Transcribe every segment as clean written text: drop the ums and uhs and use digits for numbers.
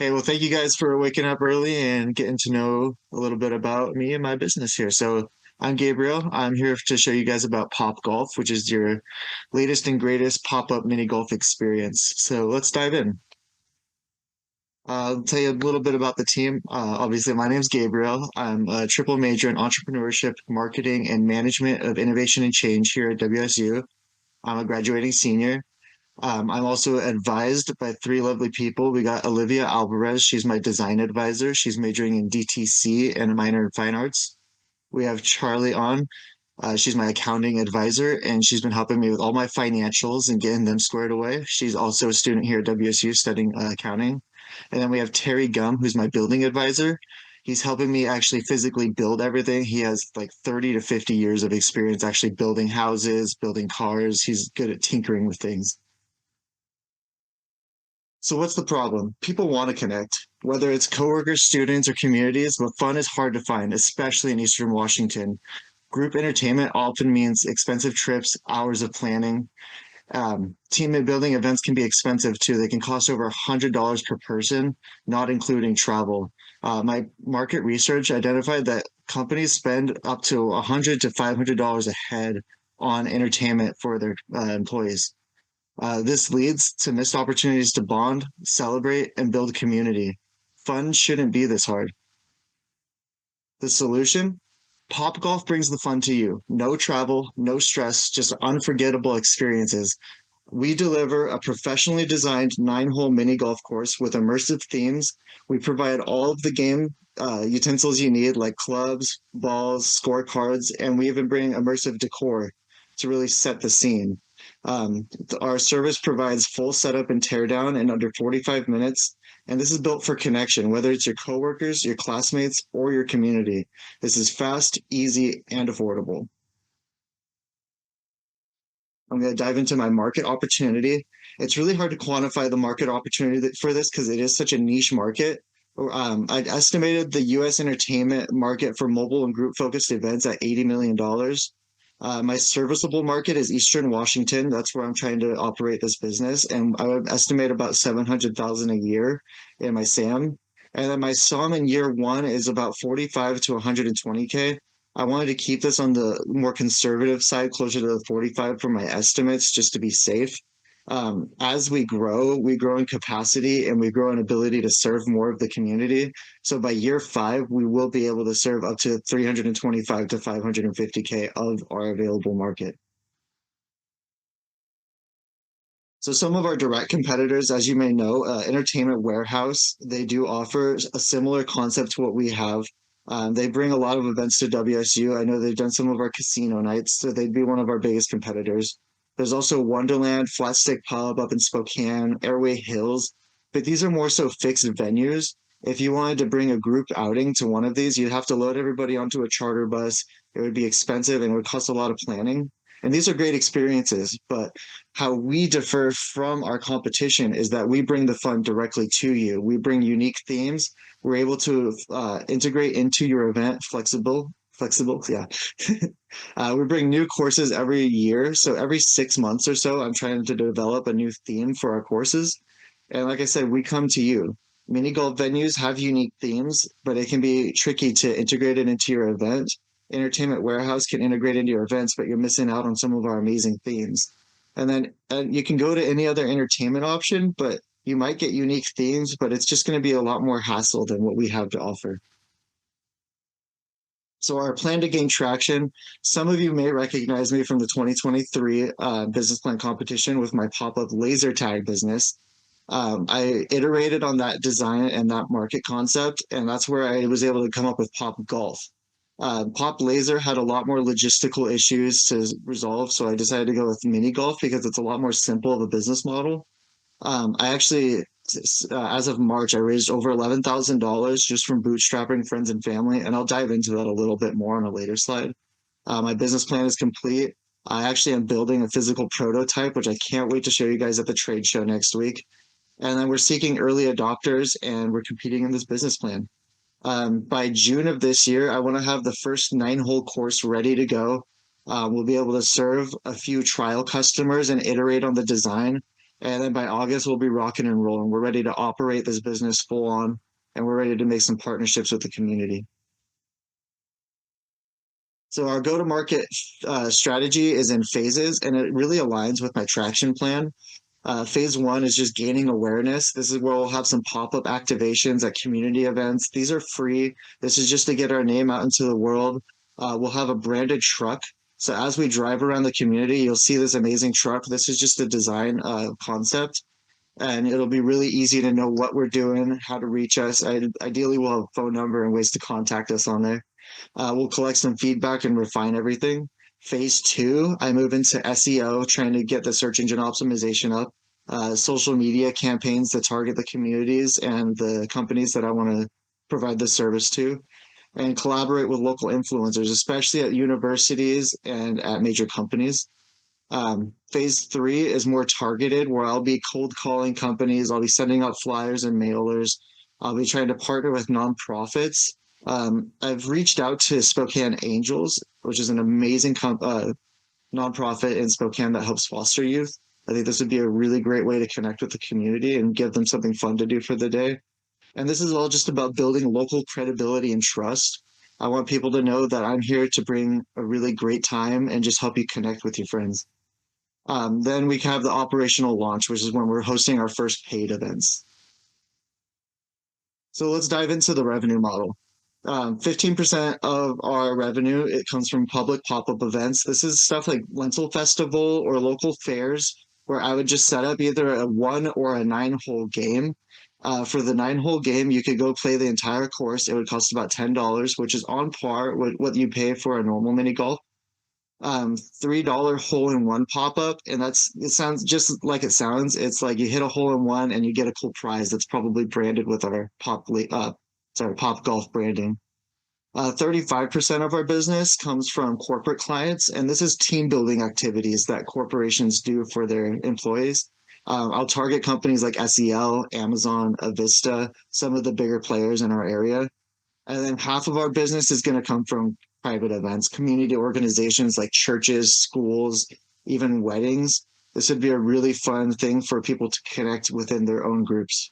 Hey, well, thank you guys for waking up early and getting to know a little bit about me and my business here. So, I'm Gabriel. I'm here to show you guys about Pop Golf, which is your latest and greatest pop-up mini golf experience. So, let's dive in. I'll tell you a little bit about the team. Obviously, my name's Gabriel. I'm a triple major in entrepreneurship, marketing, and management of innovation and change here at WSU. I'm a graduating senior. I'm also advised by three lovely people. We got Olivia Alvarez. She's my design advisor. She's majoring in DTC and a minor in fine arts. We have Charlie on. She's my accounting advisor, and she's been helping me with all my financials and getting them squared away. She's also a student here at WSU studying accounting. And then we have Terry Gum, who's my building advisor. He's helping me actually physically build everything. He has like 30 to 50 years of experience actually building houses, building cars. He's good at tinkering with things. So what's the problem? People want to connect, whether it's coworkers, students, or communities, but fun is hard to find, especially in Eastern Washington. Group entertainment often means expensive trips, hours of planning. Team building events can be expensive too. They can cost over $100 per person, not including travel. My market research identified that companies spend up to $100 to $500 a head on entertainment for their employees. This leads to missed opportunities to bond, celebrate, and build community. Fun shouldn't be this hard. The solution? Pop Golf brings the fun to you. No travel, no stress, just unforgettable experiences. We deliver a professionally designed 9-hole mini golf course with immersive themes. We provide all of the game utensils you need, like clubs, balls, scorecards, and we even bring immersive decor to really set the scene. Our service provides full setup and teardown in under 45 minutes. And this is built for connection, whether it's your coworkers, your classmates, or your community. This is fast, easy, and affordable. I'm going to dive into my market opportunity. It's really hard to quantify the market opportunity for this because it is such a niche market. I'd estimated the US entertainment market for mobile and group focused events at $80 million. My serviceable market is Eastern Washington. That's where I'm trying to operate this business. And I would estimate about 700,000 a year in my SAM. And then my SOM in year one is about 45 to 120K. I wanted to keep this on the more conservative side, closer to the 45 for my estimates, just to be safe. As we grow in capacity and we grow in ability to serve more of the community. So by year five, we will be able to serve up to 325 to 550K of our available market. So some of our direct competitors, as you may know, Entertainment Warehouse, they do offer a similar concept to what we have. They bring a lot of events to WSU. I know they've done some of our casino nights, so they'd be one of our biggest competitors. There's also Wonderland, Flat Stick Pub up in Spokane, Airway Hills, but these are more so fixed venues. If you wanted to bring a group outing to one of these, you'd have to load everybody onto a charter bus. It would be expensive and it would cost a lot of planning. And these are great experiences, but how we differ from our competition is that we bring the fun directly to you. We bring unique themes. We're able to integrate into your event flexible, yeah. We bring new courses every year. So every 6 months or so, I'm trying to develop a new theme for our courses. And like I said, we come to you. Mini golf venues have unique themes, but it can be tricky to integrate it into your event. Entertainment Warehouse can integrate into your events, but you're missing out on some of our amazing themes. And then you can go to any other entertainment option, but you might get unique themes, but it's just going to be a lot more hassle than what we have to offer. So our plan to gain traction, some of you may recognize me from the 2023 business plan competition with my pop-up laser tag business. I iterated on that design and that market concept, and that's where I was able to come up with Pop Golf. Pop Laser had a lot more logistical issues to resolve, so I decided to go with mini golf because it's a lot more simple of a business model. I actually, as of March, I raised over $11,000 just from bootstrapping friends and family, and I'll dive into that a little bit more on a later slide. My business plan is complete. I actually am building a physical prototype, which I can't wait to show you guys at the trade show next week. And then we're seeking early adopters and we're competing in this business plan. By June of this year, I want to have the first 9-hole course ready to go. We'll be able to serve a few trial customers and iterate on the design. And then by August, we'll be rocking and rolling. We're ready to operate this business full on, and we're ready to make some partnerships with the community. So our go-to-market strategy is in phases, and it really aligns with my traction plan. Phase one is just gaining awareness. This is where we'll have some pop-up activations at community events. These are free. This is just to get our name out into the world. We'll have a branded truck. So as we drive around the community, you'll see this amazing truck. This is just a design concept, and it'll be really easy to know what we're doing, how to reach us. Ideally, we'll have a phone number and ways to contact us on there. We'll collect some feedback and refine everything. Phase two, I move into SEO, trying to get the search engine optimization up, social media campaigns to target the communities and the companies that I want to provide the service to, and collaborate with local influencers, especially at universities and at major companies. Phase three is more targeted, where I'll be cold calling companies. I'll be sending out flyers and mailers. I'll be trying to partner with nonprofits. I've reached out to Spokane Angels, which is an amazing nonprofit in Spokane that helps foster youth. I think this would be a really great way to connect with the community and give them something fun to do for the day. And this is all just about building local credibility and trust. I want people to know that I'm here to bring a really great time and just help you connect with your friends. Then we have the operational launch, which is when we're hosting our first paid events. So let's dive into the revenue model. 15% of our revenue, it comes from public pop-up events. This is stuff like Lentil Festival or local fairs, where I would just set up either a 1 or a 9 hole game. For the 9 hole game, you could go play the entire course. It would cost about $10, which is on par with what you pay for a normal mini golf. $3 hole in one pop up, and it sounds just like it sounds. It's like you hit a hole in one and you get a cool prize that's probably branded with our Pop Golf branding. 35% of our business comes from corporate clients, and this is team building activities that corporations do for their employees. I'll target companies like SEL, Amazon, Avista, some of the bigger players in our area. And then half of our business is going to come from private events, community organizations like churches, schools, even weddings. This would be a really fun thing for people to connect within their own groups.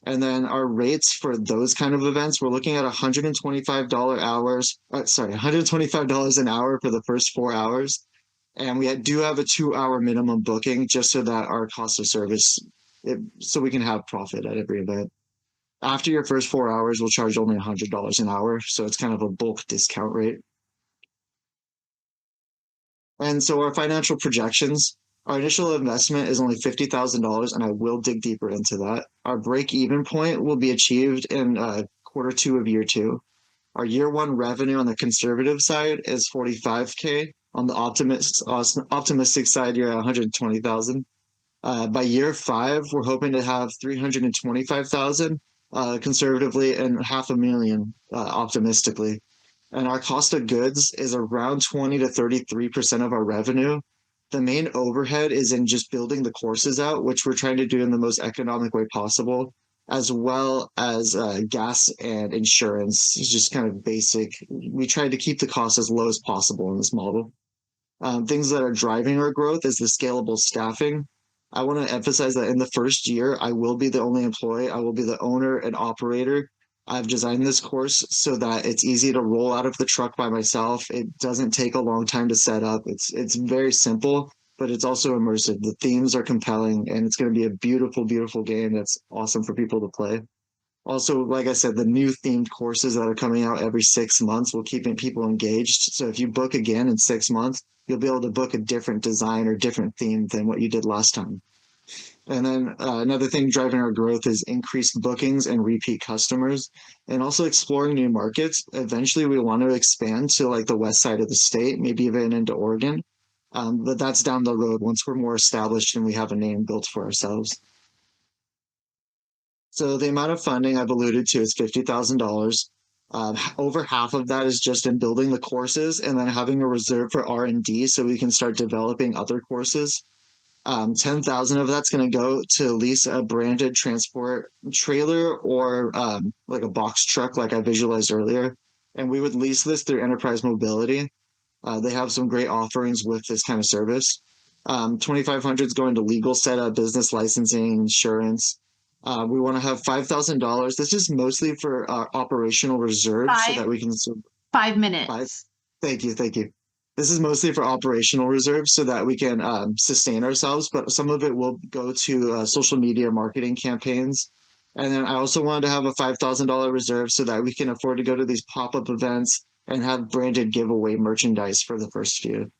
And then our rates for those kind of events, we're looking at $125 an hour for the first 4 hours. And we do have a 2 hour minimum booking just so that our cost of service, so we can have profit at every event. After your first 4 hours, we'll charge only $100 an hour. So it's kind of a bulk discount rate. And so our financial projections, our initial investment is only $50,000, and I will dig deeper into that. Our break even point will be achieved in quarter two of year two. Our year one revenue on the conservative side is 45K. On the optimistic side, you're at 120,000. By year five, we're hoping to have 325,000 conservatively and 500,000 optimistically. And our cost of goods is around 20 to 33% of our revenue. The main overhead is in just building the courses out, which we're trying to do in the most economic way possible, as well as gas and insurance. It's just kind of basic. We try to keep the cost as low as possible in this model. Things that are driving our growth is the scalable staffing. I want to emphasize that in the first year, I will be the only employee. I will be the owner and operator. I've designed this course so that it's easy to roll out of the truck by myself. It doesn't take a long time to set up. It's very simple, but it's also immersive. The themes are compelling, and it's going to be a beautiful, beautiful game that's awesome for people to play. Also, like I said, the new themed courses that are coming out every 6 months will keep people engaged. So if you book again in 6 months, you'll be able to book a different design or different theme than what you did last time. And then another thing driving our growth is increased bookings and repeat customers, and also exploring new markets. Eventually, we want to expand to like the west side of the state, maybe even into Oregon. But that's down the road once we're more established and we have a name built for ourselves. So the amount of funding I've alluded to is $50,000. Over half of that is just in building the courses and then having a reserve for R&D so we can start developing other courses. 10,000 of that's going to go to lease a branded transport trailer or like a box truck, like I visualized earlier. And we would lease this through Enterprise Mobility. They have some great offerings with this kind of service. $2,500 is going to legal setup, business licensing, insurance. We want to have $5,000. This is mostly for operational reserves so that we can 5 minutes. Thank you, thank you. This is mostly for operational reserves so that we can sustain ourselves, but some of it will go to social media marketing campaigns. And then I also wanted to have a $5,000 reserve so that we can afford to go to these pop-up events and have branded giveaway merchandise for the first few.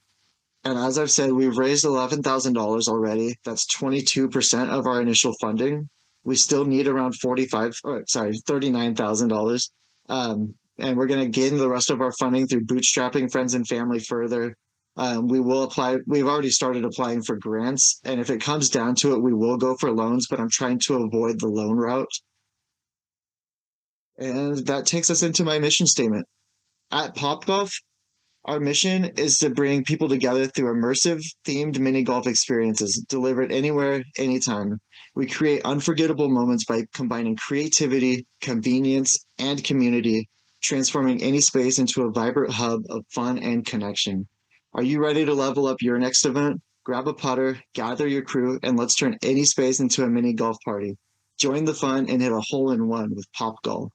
And as I've said, we've raised $11,000 already. That's 22% of our initial funding. We still need around $39,000. And we're going to gain the rest of our funding through bootstrapping friends and family further. We will apply. We've already started applying for grants. And if it comes down to it, we will go for loans, but I'm trying to avoid the loan route. And that takes us into my mission statement. At PopGolf, our mission is to bring people together through immersive, themed mini golf experiences delivered anywhere, anytime. We create unforgettable moments by combining creativity, convenience, and community, transforming any space into a vibrant hub of fun and connection. Are you ready to level up your next event? Grab a putter, gather your crew, and let's turn any space into a mini golf party. Join the fun and hit a hole in one with Pop Golf.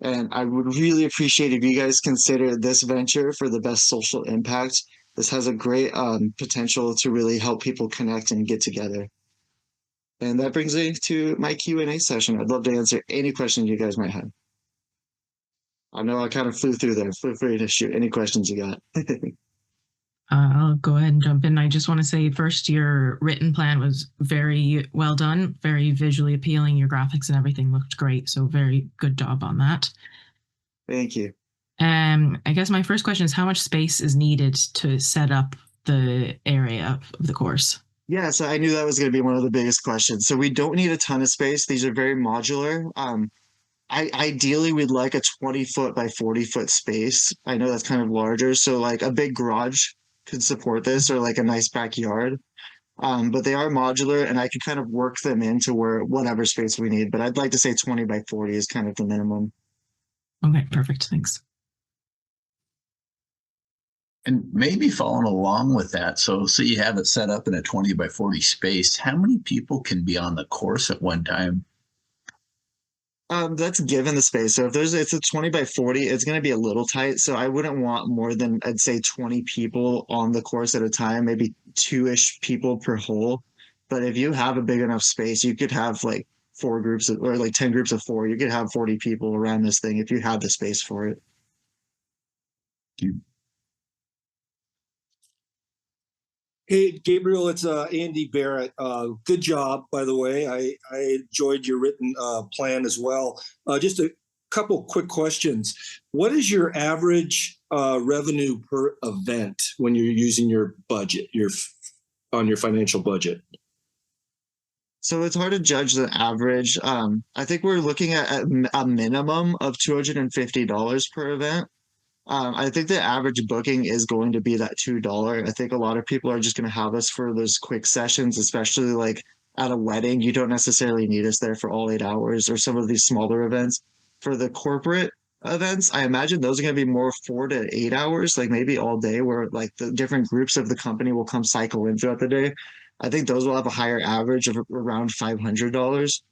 And I would really appreciate if you guys consider this venture for the best social impact. This has a great potential to really help people connect and get together. And that brings me to my Q&A session. I'd love to answer any questions you guys might have. I know I kind of flew through there. Feel free to shoot any questions you got. I'll go ahead and jump in. I just want to say first, your written plan was very well done, very visually appealing. Your graphics and everything looked great. So very good job on that. Thank you. I guess my first question is how much space is needed to set up the area of the course? Yeah, so I knew that was going to be one of the biggest questions. So we don't need a ton of space. These are very modular. Ideally, we'd like a 20-foot by 40-foot space. I know that's kind of larger. So like a big garage could support this or like a nice backyard. But they are modular and I can kind of work them into whatever space we need. But I'd like to say 20 by 40 is kind of the minimum. Okay, perfect. Thanks. And maybe following along with that, so you have it set up in a 20 by 40 space. How many people can be on the course at one time? That's given the space. So if it's a 20 by 40, it's going to be a little tight. So I wouldn't want more than, I'd say, 20 people on the course at a time, maybe two-ish people per hole. But if you have a big enough space, you could have like 4 groups or like 10 groups of 4. You could have 40 people around this thing if you had the space for it. Thank you. Hey, Gabriel, it's Andy Barrett. Good job, by the way. I enjoyed your written plan as well. Just a couple quick questions. What is your average revenue per event when you're using your budget, on your financial budget? So it's hard to judge the average. I think we're looking at a minimum of $250 per event. I think the average booking is going to be that $2. I think a lot of people are just going to have us for those quick sessions, especially like at a wedding. You don't necessarily need us there for all 8 hours or some of these smaller events. For the corporate events, I imagine those are going to be more 4 to 8 hours, like maybe all day, where like the different groups of the company will come cycle in throughout the day. I think those will have a higher average of around $500.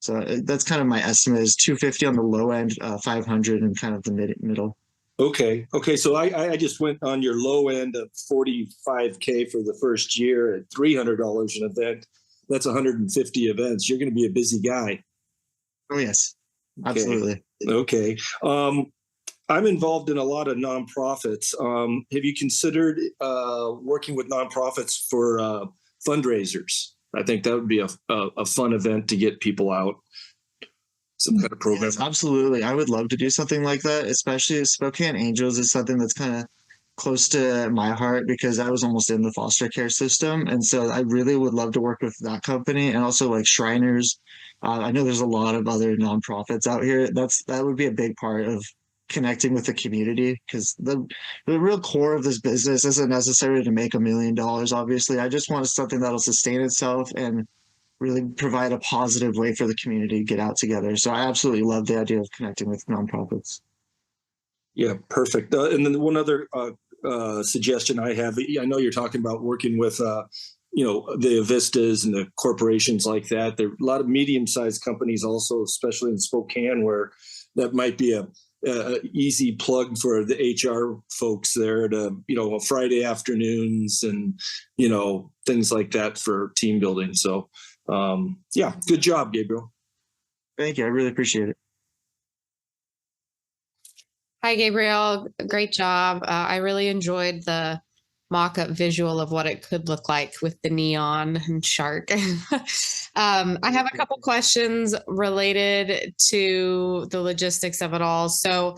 So that's kind of my estimate is 250 on the low end, 500 and kind of the middle. Okay. So I just went on your low end of $45K for the first year at $300 an event. That's 150 events. You're going to be a busy guy. Oh, yes. Absolutely. Okay. I'm involved in a lot of nonprofits. Have you considered working with nonprofits for fundraisers? I think that would be a fun event to get people out. Some kind of program. Yes, absolutely. I would love to do something like that, especially Spokane Angels is something that's kind of close to my heart because I was almost in the foster care system. And so I really would love to work with that company and also like Shriners. I know there's a lot of other nonprofits out here. That would be a big part of connecting with the community because the real core of this business isn't necessarily to make $1 million. Obviously, I just want something that'll sustain itself and really provide a positive way for the community to get out together. So I absolutely love the idea of connecting with nonprofits. Yeah, perfect. And then one other suggestion I have. I know you're talking about working with, the Vistas and the corporations like that. There are a lot of medium-sized companies also, especially in Spokane, where that might be a easy plug for the HR folks there to, Friday afternoons and, things like that for team building. So, good job, Gabriel. Thank you. I really appreciate it. Hi, Gabriel. Great job. I really enjoyed the mock-up visual of what it could look like with the neon and shark. I have a couple questions related to the logistics of it all. So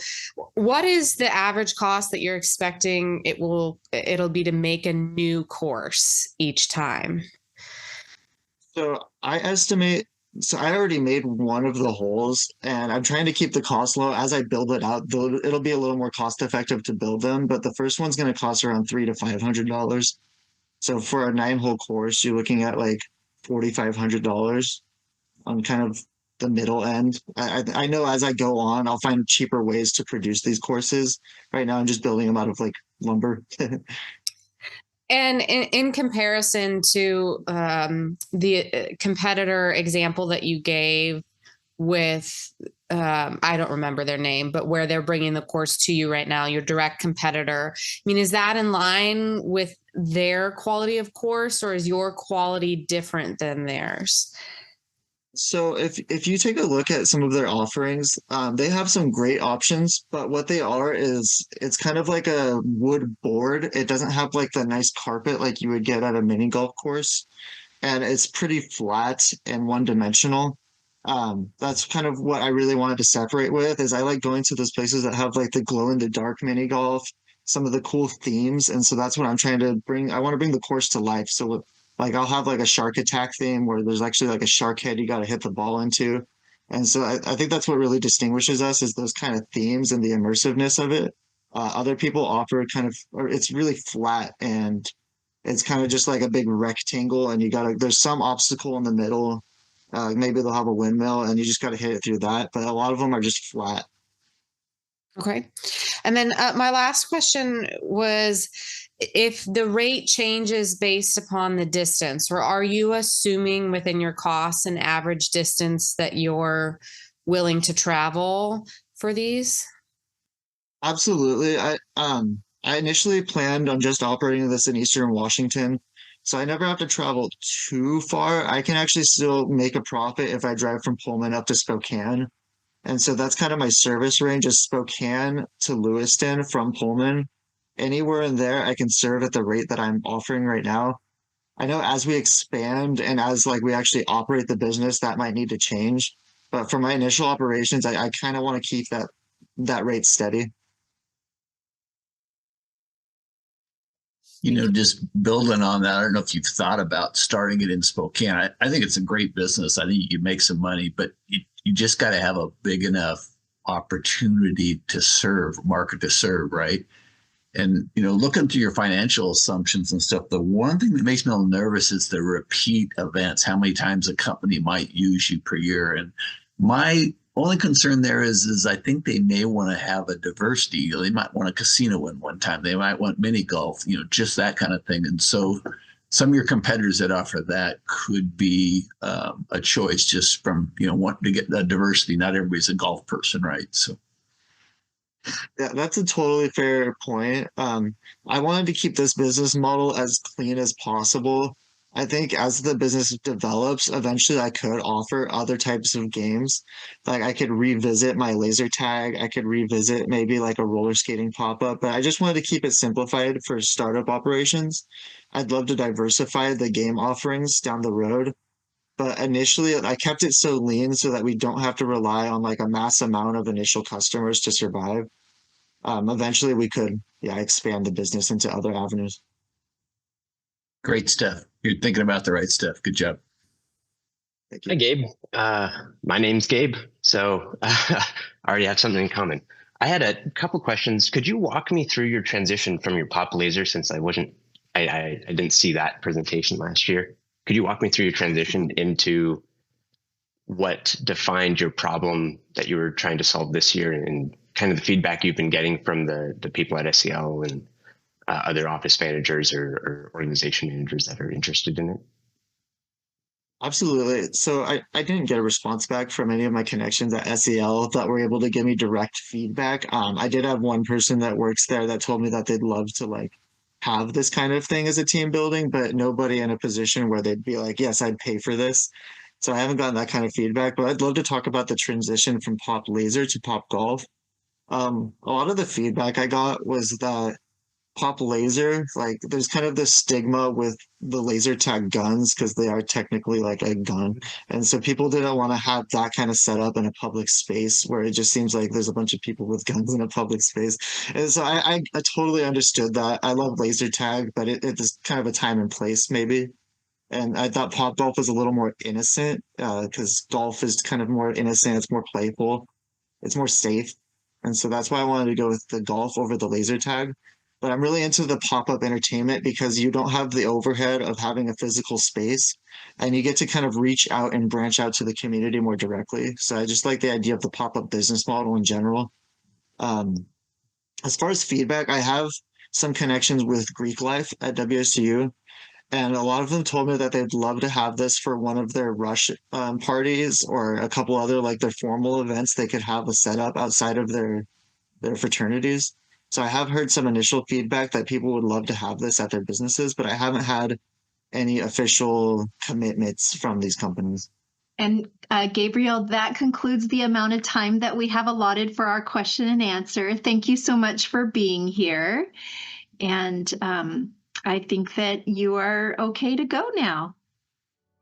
what is the average cost that you're expecting it'll be to make a new course each time? So I already made one of the holes and I'm trying to keep the cost low as I build it out. Though it'll be a little more cost effective to build them, but the first one's going to cost around $300 to $500. So for a 9-hole course, you're looking at like $4,500 on kind of the middle end. I know as I go on, I'll find cheaper ways to produce these courses. Right now, I'm just building them out of like lumber. And in comparison to the competitor example that you gave with, I don't remember their name, but where they're bringing the course to you right now, your direct competitor. I mean, is that in line with their quality of course, or is your quality different than theirs? So if you take a look at some of their offerings, they have some great options, but what they are is it's kind of like a wood board. It doesn't have like the nice carpet like you would get at a mini golf course, and it's pretty flat and one-dimensional. That's kind of what I really wanted to separate with is I like going to those places that have like the glow-in-the-dark mini golf, some of the cool themes, and so that's what I'm trying to bring. I want to bring the course to life. So like I'll have like a shark attack theme where there's actually like a shark head you got to hit the ball into. And so I think that's what really distinguishes us is those kind of themes and the immersiveness of it. Other people offer kind of, or it's really flat and it's kind of just like a big rectangle and there's some obstacle in the middle. Maybe they'll have a windmill and you just got to hit it through that. But a lot of them are just flat. Okay. And then my last question was if the rate changes based upon the distance, or are you assuming within your costs an average distance that you're willing to travel for these? Absolutely. I initially planned on just operating this in Eastern Washington. So I never have to travel too far. I can actually still make a profit if I drive from Pullman up to Spokane. And so that's kind of my service range is Spokane to Lewiston from Pullman. Anywhere in there, I can serve at the rate that I'm offering right now. I know as we expand and as like we actually operate the business, that might need to change. But for my initial operations, I kind of want to keep that rate steady. Just building on that, I don't know if you've thought about starting it in Spokane. I think it's a great business. I think you can make some money, but you just got to have a big enough opportunity to market to serve, right? And, looking through your financial assumptions and stuff, the one thing that makes me a little nervous is the repeat events, how many times a company might use you per year. And my only concern there is I think they may want to have a diversity. They might want a casino in one time. They might want mini golf, just that kind of thing. And so some of your competitors that offer that could be a choice just from, wanting to get that diversity. Not everybody's a golf person, right? So. Yeah, that's a totally fair point. I wanted to keep this business model as clean as possible. I think as the business develops, eventually I could offer other types of games. Like I could revisit my laser tag. I could revisit maybe like a roller skating pop-up, but I just wanted to keep it simplified for startup operations. I'd love to diversify the game offerings down the road. But initially I kept it so lean so that we don't have to rely on like a mass amount of initial customers to survive. Eventually we could, expand the business into other avenues. Great stuff. You're thinking about the right stuff. Good job. Thank you. Hi, Gabe. My name's Gabe, so I already have something in common. I had a couple questions. Could you walk me through your transition from your pop laser, since I didn't see that presentation last year? Could you walk me through your transition into what defined your problem that you were trying to solve this year and kind of the feedback you've been getting from the people at SEL and other office managers or organization managers that are interested in it? Absolutely. So I didn't get a response back from any of my connections at SEL that were able to give me direct feedback. I did have one person that works there that told me that they'd love to like have this kind of thing as a team building, but nobody in a position where they'd be like, yes, I'd pay for this. So I haven't gotten that kind of feedback, but I'd love to talk about the transition from pop laser to pop golf. A lot of the feedback I got was that pop laser, like there's kind of this stigma with the laser tag guns because they are technically like a gun. And so people didn't want to have that kind of setup in a public space where it just seems like there's a bunch of people with guns in a public space. And so I totally understood that. I love laser tag, but it is kind of a time and place maybe. And I thought pop golf was a little more innocent because golf is kind of more innocent, it's more playful, it's more safe. And so that's why I wanted to go with the golf over the laser tag. But I'm really into the pop-up entertainment because you don't have the overhead of having a physical space and you get to kind of reach out and branch out to the community more directly. So I just like the idea of the pop-up business model in general. Um, as far as feedback, I have some connections with Greek life at WSU, and a lot of them told me that they'd love to have this for one of their rush parties or a couple other like their formal events. They could have a setup outside of their fraternities. So I have heard some initial feedback that people would love to have this at their businesses, but I haven't had any official commitments from these companies. And Gabriel, that concludes the amount of time that we have allotted for our question and answer. Thank you so much for being here. And I think that you are okay to go now.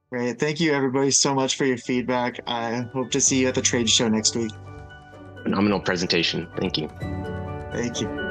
Great. Thank you, everybody, so much for your feedback. I hope to see you at the trade show next week. Phenomenal presentation. Thank you. Thank you.